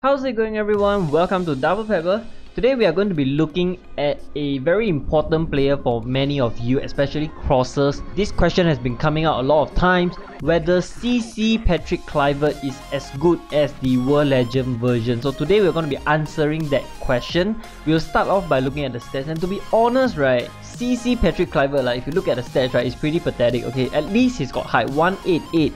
How's it going, everyone? Welcome to DoublePebble. Today we are going to be looking at a very important player for many of you, especially crossers. This question has been coming out a lot of times, whether CC Patrick Kluivert is as good as the World Legend version. So today we're going to be answering that question. We'll start off by looking at the stats, and to be honest, right, CC Patrick Kluivert, like if you look at the stats, right, it's pretty pathetic. Okay, at least he's got height 188,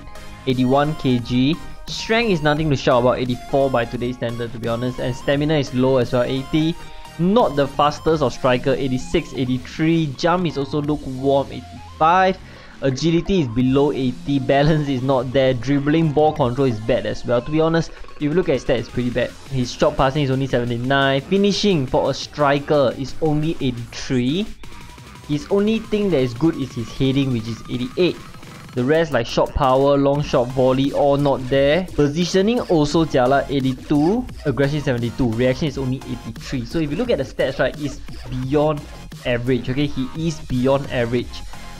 81 kg. Strength is nothing to shout about, 84 by today's standard, to be honest, and stamina is low as well, 80. Not the fastest of striker, 86, 83. Jump is also lukewarm, 85. Agility is below 80. Balance is not there. Dribbling, ball control is bad as well. To be honest, if you look at his stats, it's pretty bad. His shot passing is only 79. Finishing for a striker is only 83. His only thing that is good is his heading, which is 88. The rest, like shot power, long shot, volley, all not there. Positioning also jialat, 82. Aggression 72. Reaction is only 83. So if you look at the stats, right, it's beyond average. Okay, he is beyond average.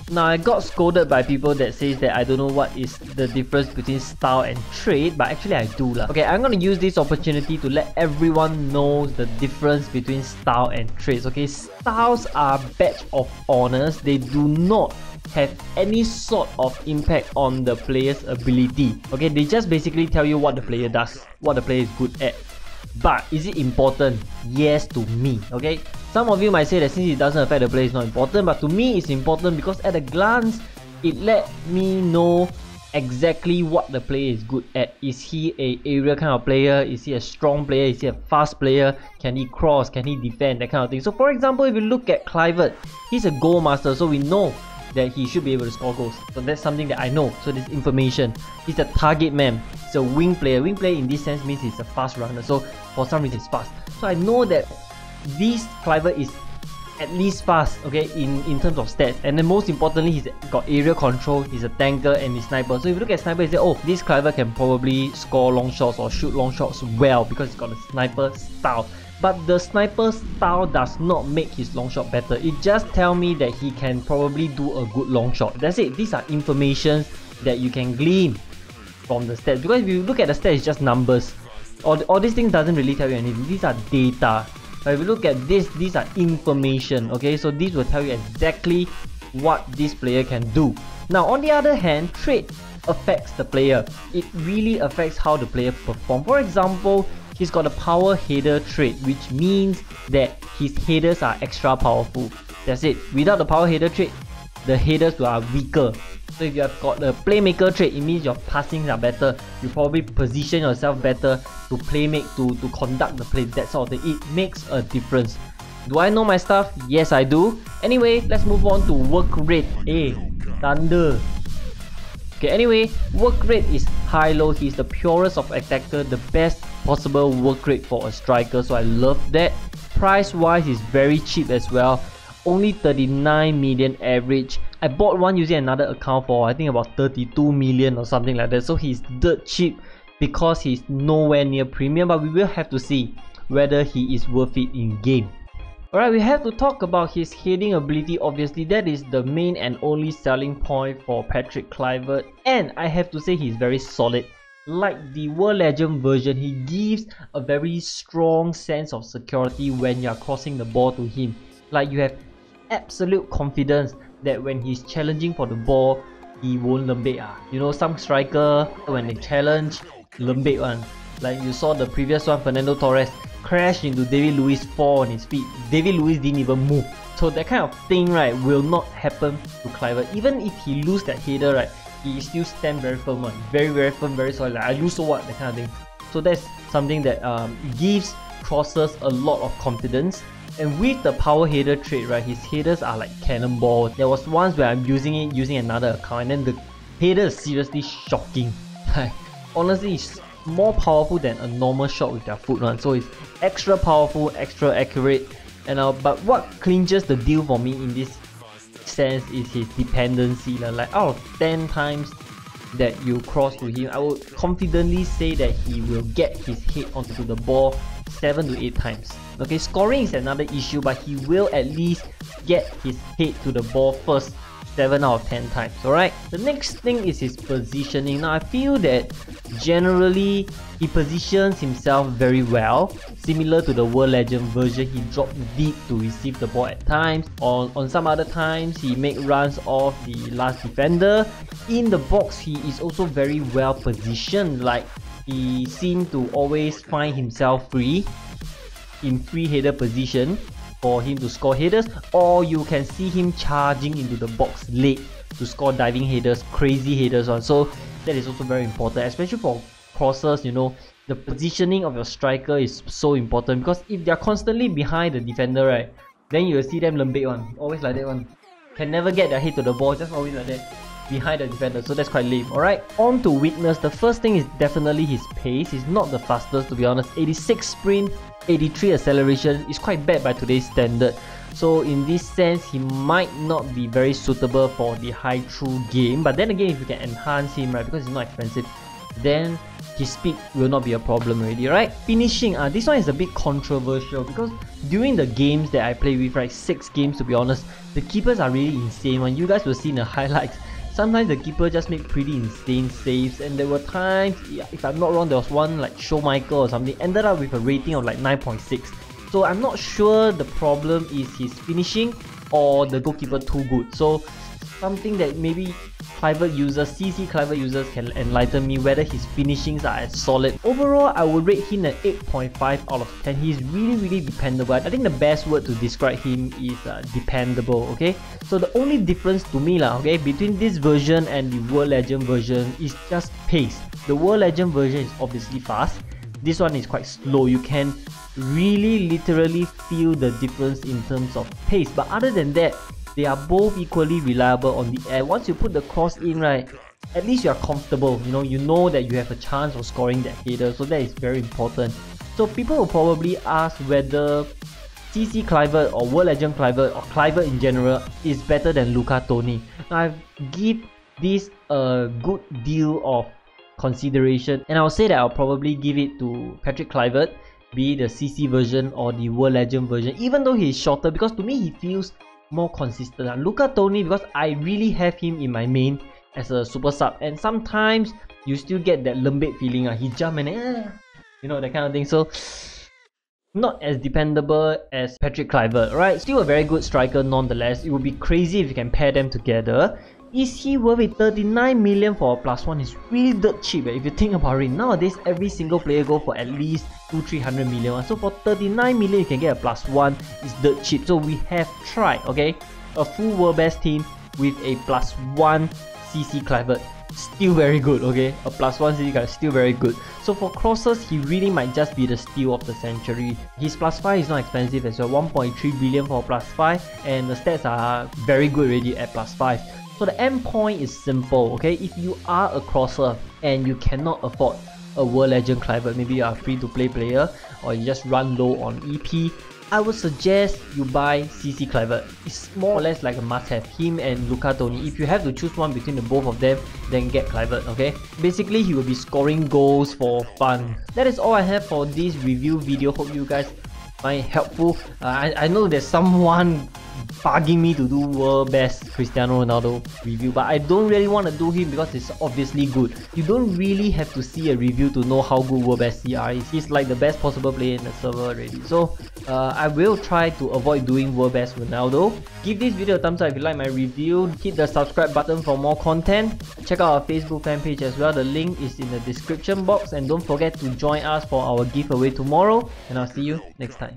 Now I got scolded by people that says that I don't know what is the difference between style and trait, but actually I do lah. Okay, I'm gonna use this opportunity to let everyone know the difference between style and traits. Okay, styles are badge of honors. They do not have any sort of impact on the player's ability. Okay, they just basically tell you what the player does, what the player is good at. But is it important? Yes, to me. Okay, some of you might say that since it doesn't affect the player, it's not important, but to me it's important because at a glance it let me know exactly what the player is good at. Is he a area kind of player? Is he a strong player? Is he a fast player? Can he cross? Can he defend? That kind of thing. So for example, if you look at Kluivert, he's a goal master, so we know that he should be able to score goals. So that's something that I know. So this information. He's a target man. He's a wing player. Wing player in this sense means he's a fast runner. So for some reason he's fast. So I know that this Kluivert is at least fast, okay, in terms of stats. And then most importantly, he's got area control, he's a tanker, and he's sniper. So if you look at sniper, you say, oh, this Kluivert can probably score long shots or shoot long shots well because he's got a sniper style. But the sniper style does not make his long shot better. It just tells me that he can probably do a good long shot. That's it. These are information that you can glean from the stats. Because if you look at the stats, it's just numbers. All these things doesn't really tell you anything. These are data. But if you look at this, these are information. Okay, so these will tell you exactly what this player can do. Now, on the other hand, trait affects the player. It really affects how the player performs. For example, he's got a power header trait, which means that his headers are extra powerful. That's it. Without the power header trait, the headers are weaker. So if you have got the playmaker trait, it means your passings are better. You probably position yourself better to playmake, to conduct the play, that sort of thing. It makes a difference. Do I know my stuff? Yes, I do. Anyway, let's move on to work rate. Thunder. Okay, anyway, work rate is high-low. He's the purest of attacker, the best possible work rate for a striker, so I love that. Price-wise, is very cheap as well. Only 39 million average. I bought one using another account for I think about 32 million or something like that. So he's dirt cheap because he's nowhere near premium, but we will have to see whether he is worth it in game. Alright, we have to talk about his heading ability. Obviously, that is the main and only selling point for Patrick Kluivert, and I have to say he's very solid. Like the World Legend version, he gives a very strong sense of security when you're crossing the ball to him. Like, you have absolute confidence that when he's challenging for the ball, he won't lembek. You know, some striker, when they challenge, lembek one. Like you saw the previous one, Fernando Torres crashed into David Luiz, fall on his feet. David Luiz didn't even move. So that kind of thing, right, will not happen to Kluivert. Even if he lose that header, right, he still stand very firm one. Very firm, very solid. Like, I lose, so what, that kind of thing. So that's something that gives crossers a lot of confidence. And with the power header trait, right, his headers are like cannonball. There was once where I'm using it using another account, and then the header is seriously shocking. Honestly, it's more powerful than a normal shot with their foot one. So it's extra powerful, extra accurate. And but what clinches the deal for me in this sense is his dependency. Like out of 10 times that you cross to him, I would confidently say that he will get his head onto the ball 7 to 8 times. Okay, scoring is another issue, but he will at least get his head to the ball first 7 out of 10 times. Alright, the next thing is his positioning. Now I feel that generally he positions himself very well. Similar to the World Legend version, he drops deep to receive the ball at times. On some other times, he make runs off the last defender. In the box, he is also very well positioned. Like, he seems to always find himself free in free header position for him to score headers, or you can see him charging into the box late to score diving headers, crazy headers on. So that is also very important, especially for crossers. You know, the positioning of your striker is so important, because if they are constantly behind the defender, right, then you will see them lembek one, always like that one. Can never get their head to the ball, just always like that, behind the defender. So that's quite lame. Alright, on to weakness. The first thing is definitely his pace. He's not the fastest, to be honest. 86 sprint, 83 acceleration is quite bad by today's standard. So in this sense, he might not be very suitable for the high through game. But then again, if you can enhance him, right, because he's not expensive, then his speed will not be a problem already, right? Finishing, this one is a bit controversial, because during the games that I play with, right, 6 games to be honest, the keepers are really insane. When you guys will see in the highlights, sometimes the keeper just make pretty insane saves, and there were times, if I'm not wrong, there was one like Showmichael or something, ended up with a rating of like 9.6. So I'm not sure the problem is his finishing or the goalkeeper too good. So something that maybe Kluivert users, CC Kluivert users can enlighten me whether his finishings are as solid. Overall, I would rate him an 8.5 out of 10. He's really dependable. I think the best word to describe him is dependable, okay? So the only difference to me okay, between this version and the World Legend version is just pace. The World Legend version is obviously fast. This one is quite slow. You can really literally feel the difference in terms of pace. But other than that, they are both equally reliable on the air. Once you put the cross in, right, at least you are comfortable. You know that you have a chance of scoring that header. So that is very important. So people will probably ask whether CC Kluivert or World Legend Kluivert or Kluivert in general is better than Luca Toni. I give this a good deal of consideration, and I'll say that I'll probably give it to Patrick Kluivert, be it the CC version or the World Legend version, even though he's shorter, because to me he feels more consistent. And Luca Toni, because I really have him in my main as a super sub, and sometimes you still get that lembek feeling. He jump and you know, that kind of thing. So not as dependable as Patrick Kluivert, right? Still a very good striker nonetheless. It would be crazy if you can pair them together. Is he worth it? 39 million for a +1 is really dirt cheap. If you think about it, nowadays every single player go for at least 200-300 million. So for 39 million you can get a +1, is dirt cheap. So we have tried, okay, a full world best team with a +1 CC Kluivert. Still very good, okay? A +1 CC Kluivert, still very good. So for crosses, he really might just be the steal of the century. His +5 is not expensive as well, 1.3 billion for a +5, and the stats are very good already at +5. So the end point is simple, okay? If you are a crosser and you cannot afford a World Legend Kluivert, maybe you are a free-to-play player or you just run low on EP, I would suggest you buy CC Kluivert. It's more or less like a must-have, him and Luca Toni. If you have to choose one between the both of them, then get Kluivert, okay? Basically, he will be scoring goals for fun. That is all I have for this review video. Hope you guys find it helpful. I know there's someone bugging me to do world best Cristiano Ronaldo review, but I don't really want to do him because it's obviously good. You don't really have to see a review to know how good world best CR is. He's like the best possible player in the server already. So I will try to avoid doing world best Ronaldo. Give this video a thumbs up if you like my review. Hit the subscribe button for more content. Check out our Facebook fan page as well. The link is in the description box, and don't forget to join us for our giveaway tomorrow, and I'll see you next time.